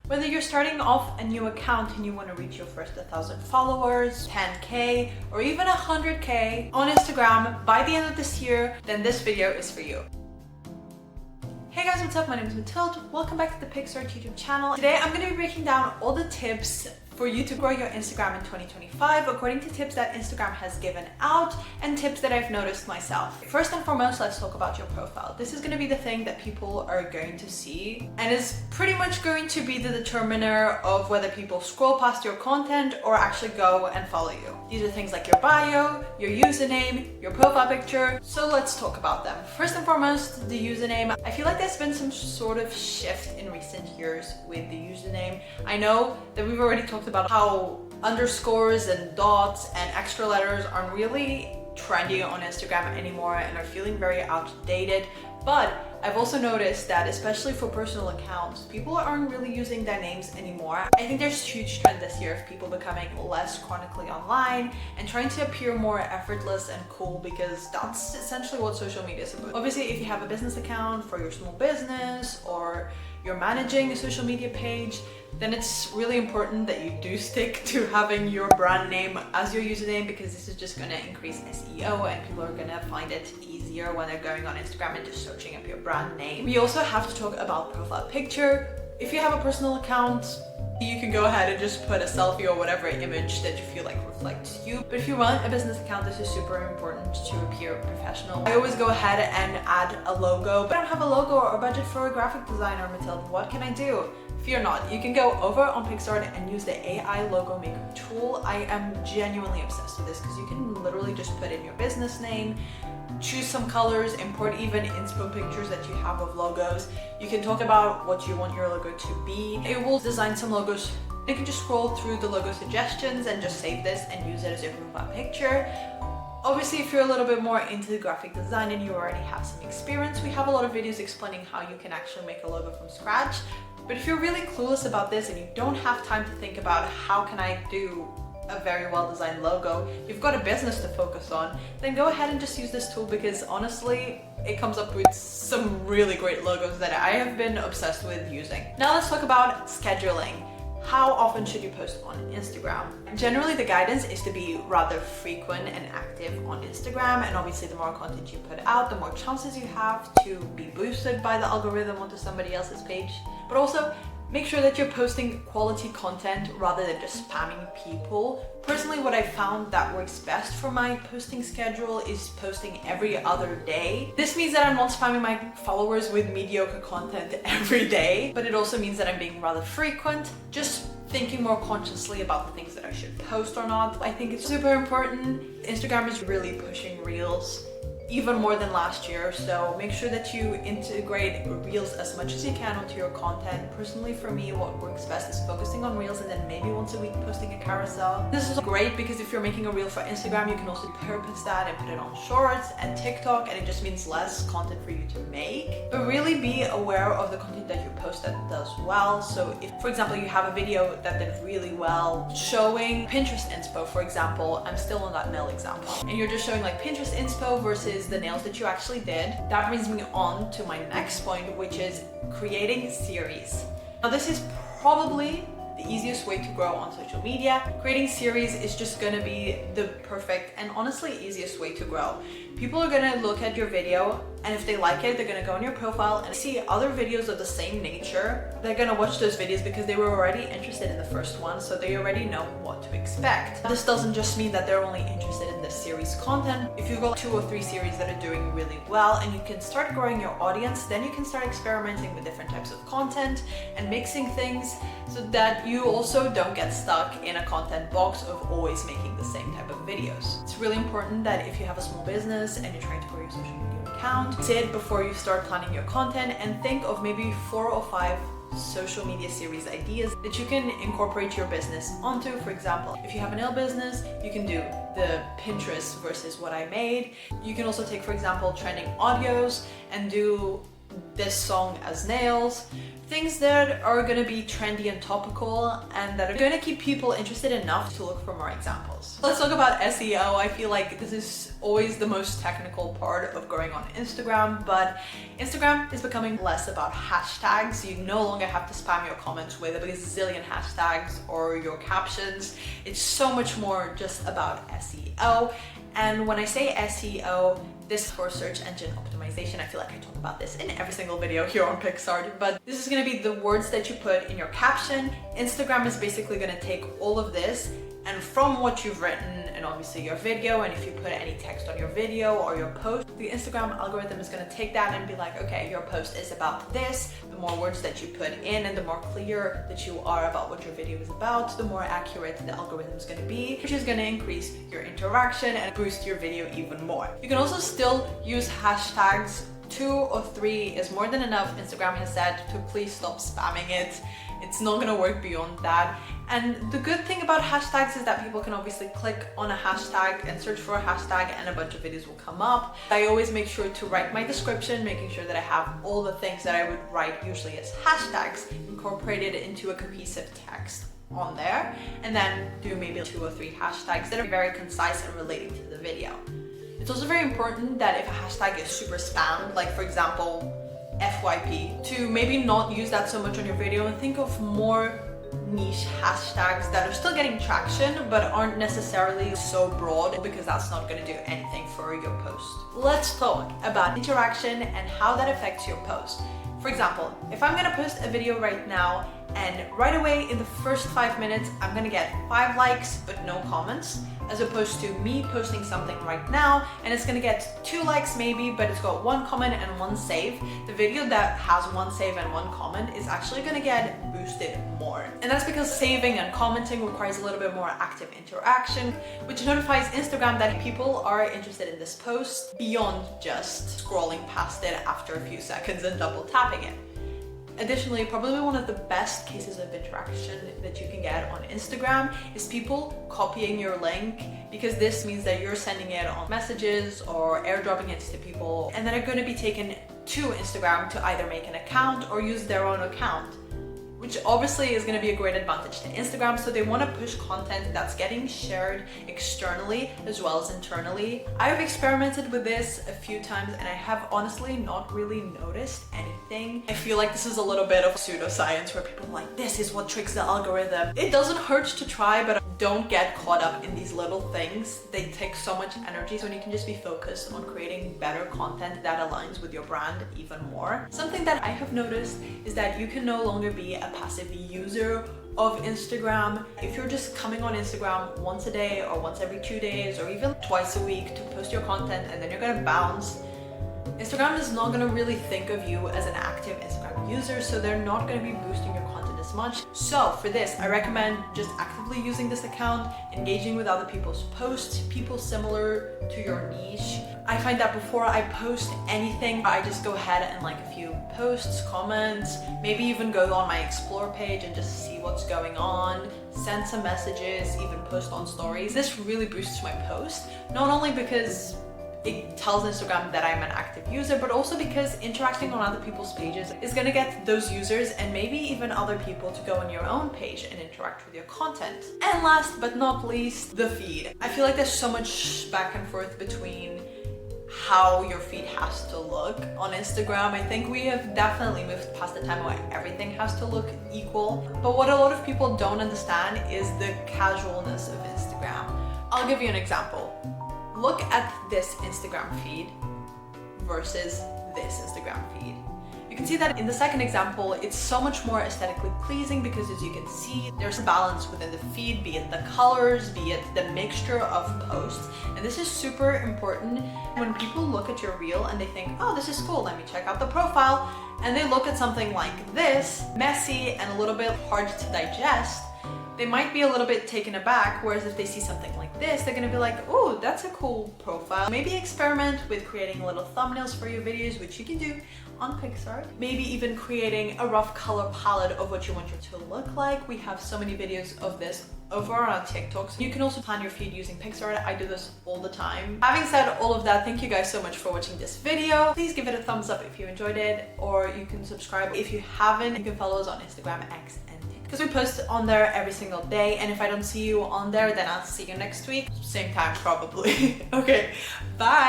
Whether you're starting off a new account and you want to reach your first 1,000 followers, 10K, or even 100K on Instagram by the end of this year, then this video is for you. Hey guys, what's up? My name is Mathilde. Welcome back to the Picsart YouTube channel. Today I'm going to be breaking down all the tips for you to grow your Instagram in 2025 according to tips that Instagram has given out and tips that I've noticed myself. First and foremost, let's talk about your profile. This is going to be the thing that people are going to see and is pretty much going to be the determiner of whether people scroll past your content or actually go and follow you. These are things like your bio, your username, your profile picture. So let's talk about them. First and foremost, the username. I feel like there's been some sort of shift in recent years with the username. I know that we've already talked about how underscores and dots and extra letters aren't really trendy on Instagram anymore and are feeling very outdated. But I've also noticed that, especially for personal accounts, people aren't really using their names anymore. I think there's a huge trend this year of people becoming less chronically online and trying to appear more effortless and cool, because that's essentially what social media is about. Obviously, if you have a business account for your small business or you're managing a social media page, then it's really important that you do stick to having your brand name as your username, because this is just going to increase SEO and people are going to find it easier when they're going on Instagram and just searching up your brand name. We also have to talk about profile picture. If you have a personal account, you can go ahead and just put a selfie or whatever image that you feel like reflects you. But if you run a business account, this is super important to appear professional. I always go ahead and add a logo, but I don't have a logo or a budget for a graphic designer, Mathilde. What can I do? Fear not, you can go over on Picsart and use the AI logo maker tool. I am genuinely obsessed with this because you can literally just put in your business name, choose some colors, import even inspo pictures that you have of logos. You can talk about what you want your logo to be. It will design some logos. You can just scroll through the logo suggestions and just save this and use it as your profile picture. Obviously, if you're a little bit more into the graphic design and you already have some experience, we have a lot of videos explaining how you can actually make a logo from scratch. But if you're really clueless about this and you don't have time to think about how can I do a very well-designed logo, you've got a business to focus on, then go ahead and just use this tool, because honestly, it comes up with some really great logos that I have been obsessed with using. Now let's talk about scheduling. How often should you post on Instagram? Generally, the guidance is to be rather frequent and active on Instagram, and obviously the more content you put out, the more chances you have to be boosted by the algorithm onto somebody else's page. But also, make sure that you're posting quality content rather than just spamming people. Personally, what I found that works best for my posting schedule is posting every other day. This means that I'm not spamming my followers with mediocre content every day, but it also means that I'm being rather frequent, just thinking more consciously about the things that I should post or not. I think it's super important. Instagram is really pushing Reels even more than last year, so make sure that you integrate Reels as much as you can onto your content. Personally, for me, what works best is focusing on Reels and then maybe once a week posting a carousel. This is great because if you're making a Reel for Instagram, you can also repurpose that and put it on Shorts and TikTok, and it just means less content for you to make. But really be aware of the content that you post that does well. So if, for example, you have a video that did really well showing Pinterest inspo, for example, I'm still on that nail example, and you're just showing like Pinterest inspo versus the nails that you actually did, that brings me on to my next point, which is creating series. Now, this is probably the easiest way to grow on social media. Creating series is just gonna be the perfect and honestly easiest way to grow. People are gonna look at your video, and if they like it, they're gonna go on your profile and see other videos of the same nature. They're gonna watch those videos because they were already interested in the first one, so they already know what to expect. This doesn't just mean that they're only interested in this series content. If you've got 2 or 3 series that are doing really well and you can start growing your audience, then you can start experimenting with different types of content and mixing things so that you also don't get stuck in a content box of always making the same type of videos. It's really important that if you have a small business and you're trying to grow your social media account, sit before you start planning your content and think of maybe 4 or 5 social media series ideas that you can incorporate your business onto. For example, if you have a nail business, you can do the Pinterest versus what I made. You can also take, for example, trending audios and do this song as nails. Things that are going to be trendy and topical and that are going to keep people interested enough to look for more examples. Let's talk about SEO. I feel like this is always the most technical part of growing on Instagram, but Instagram is becoming less about hashtags. You no longer have to spam your comments with a bazillion hashtags or your captions. It's so much more just about SEO. And when I say SEO, this is for search engine optimization. I feel like I talk about this in every single video here on Picsart, but this is going to be the words that you put in your caption. Instagram is basically going to take all of this, and from what you've written and obviously your video, and if you put any text on your video or your post, the Instagram algorithm is going to take that and be like, okay, your post is about this. The more words that you put in and the more clear that you are about what your video is about, the more accurate the algorithm is going to be, which is going to increase your interaction and boost your video even more. You can also still use hashtags. 2 or 3 is more than enough. Instagram has said to please stop spamming it. It's not gonna work beyond that. And the good thing about hashtags is that people can obviously click on a hashtag and search for a hashtag and a bunch of videos will come up. I always make sure to write my description, making sure that I have all the things that I would write usually as hashtags incorporated into a cohesive text on there, and then do maybe 2 or 3 hashtags that are very concise and relating to the video. It's also very important that if a hashtag is super spammed, like for example, FYP, to maybe not use that so much on your video and think of more niche hashtags that are still getting traction but aren't necessarily so broad, because that's not going to do anything for your post. Let's talk about interaction and how that affects your post. For example, if I'm going to post a video right now and right away in the first 5 minutes I'm going to get 5 likes but no comments, as opposed to me posting something right now and it's gonna get 2 likes maybe, but it's got 1 comment and 1 save. The video that has 1 save and 1 comment is actually gonna get boosted more. And that's because saving and commenting requires a little bit more active interaction, which notifies Instagram that people are interested in this post beyond just scrolling past it after a few seconds and double tapping it. Additionally, probably one of the best cases of interaction that you can get on Instagram is people copying your link, because this means that you're sending it on messages or airdropping it to people, and then are going to be taken to Instagram to either make an account or use their own account, which obviously is going to be a great advantage to Instagram. So they want to push content that's getting shared externally as well as internally. I've experimented with this a few times and I have honestly not really noticed anything. I feel like this is a little bit of pseudoscience where people are like, this is what tricks the algorithm. It doesn't hurt to try, but don't get caught up in these little things. They take so much energy, so you can just be focused on creating better content that aligns with your brand even more. Something that I have noticed is that you can no longer be a passive user of Instagram. If you're just coming on Instagram once a day or once every 2 days or even twice a week to post your content and then you're gonna bounce, Instagram is not gonna really think of you as an active Instagram user, so they're not gonna be boosting your content as much. So for this, I recommend just actively using this account, engaging with other people's posts, people similar to your niche. I find that before I post anything, I just go ahead and like a few posts, comments, maybe even go on my explore page and just see what's going on, send some messages, even post on stories. This really boosts my post, not only because it tells Instagram that I'm an active user, but also because interacting on other people's pages is gonna get those users and maybe even other people to go on your own page and interact with your content. And last but not least, the feed. I feel like there's so much back and forth between how your feed has to look on Instagram. I think we have definitely moved past the time where everything has to look equal. But what a lot of people don't understand is the casualness of Instagram. I'll give you an example. Look at this Instagram feed versus this Instagram feed. You can see that in the second example, it's so much more aesthetically pleasing because, as you can see, there's a balance within the feed, be it the colors, be it the mixture of posts. And this is super important when people look at your reel and they think, oh, this is cool, let me check out the profile. And they look at something like this, messy and a little bit hard to digest. they might be a little bit taken aback, whereas if they see something like this, they're gonna be like, oh, that's a cool profile. Maybe experiment with creating little thumbnails for your videos, which you can do on Picsart. Maybe even creating a rough color palette of what you want it to look like. We have so many videos of this over on our TikTok. So you can also plan your feed using Picsart. I do this all the time. Having said all of that, thank you guys so much for watching this video. Please give it a thumbs up if you enjoyed it, or you can subscribe. If you haven't, you can follow us on Instagram, X, and TikTok, because we post on there every single day. And if I don't see you on there, then I'll see you next week. Same time probably. Okay, bye.